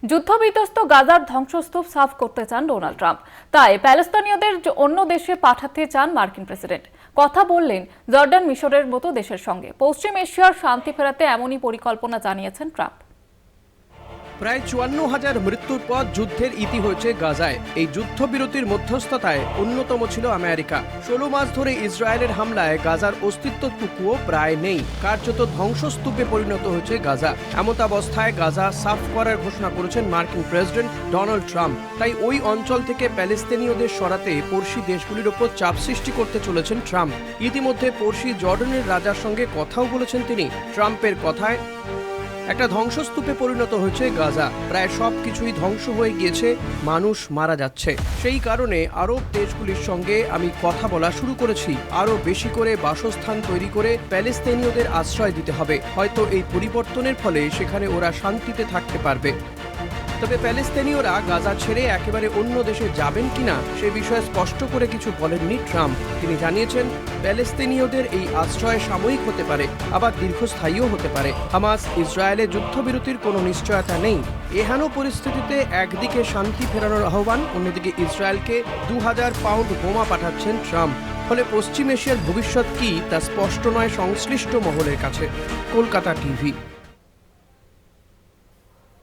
যুদ্ধবিধ্বস্ত গাজার ধ্বংসস্তূপ সাফ করতে চান ডোনাল্ড ট্রাম্প। তাই প্যালেস্তানীয়দের অন্য দেশে পাঠাতে চান মার্কিন প্রেসিডেন্ট। কথা বললেন জর্ডান, মিশরের মতো দেশের সঙ্গে। পশ্চিম এশিয়ার শান্তি ফেরাতে এমনই পরিকল্পনা জানিয়েছেন ট্রাম্প। প্রায় 54,000 মৃত্যুর পর যুদ্ধের ইতি হয়েছে গাজায়। এই যুদ্ধবিরতির মধ্যস্থতায় অন্যতম ছিল আমেরিকা। 16 মাস ধরে ইসরায়েলের হামলায় গাজার অস্তিত্বটুকুও প্রায় নেই। কার্যত ধ্বংসস্তূপে পরিণত হয়েছে গাজা। এমতাবস্থায় গাজা সাফ করার ঘোষণা করেছেন মার্কিন প্রেসিডেন্ট ডোনাল্ড ট্রাম্প। তাই ওই অঞ্চল থেকে প্যালেস্তিনীয়দের সরাতে পড়শি দেশগুলির ওপর চাপ সৃষ্টি করতে চলেছেন ট্রাম্প। ইতিমধ্যে পড়শি জর্ডানের রাজার সঙ্গে কথাও বলেছেন তিনি। ট্রাম্পের কথায়, একটা ধ্বংসস্তূপে পরিণত হয়েছে গাজা। প্রায় সবকিছুই ধ্বংস হয়ে গিয়েছে, মানুষ মারা যাচ্ছে। সেই কারণে আরব দেশগুলির সঙ্গে আমি কথা বলা শুরু করেছি। আরো বেশি করে বাসস্থান তৈরি করে প্যালেস্তিনীয়দের আশ্রয় দিতে হবে। হয়তো এই পরিবর্তনের ফলে সেখানে ওরা শান্তিতে থাকতে পারবে। তবে প্যালেস্তিনীয়রা গাজা ছেড়ে একেবারে অন্য দেশে যাবেন কিনা সে বিষয়ে স্পষ্ট করে কিছু বলেননি ট্রাম্প। তিনি জানিয়েছেন, প্যালেস্তিনীয়দের এই আশ্রয় সাময়িক হতে পারে, আবার দীর্ঘস্থায়ীও হতে পারে। হামাস ইসরায়েলে যুদ্ধবিরতির কোনো নিশ্চয়তা নেই। এহেন পরিস্থিতিতে একদিকে শান্তি ফেরানোর আহ্বান, অন্যদিকে ইসরায়েলকে 2000 পাউন্ড বোমা পাঠাচ্ছেন ট্রাম্প। ফলে পশ্চিম এশিয়ার ভবিষ্যৎ কি তা স্পষ্ট নয় সংশ্লিষ্ট মহলের কাছে। কলকাতা টিভি।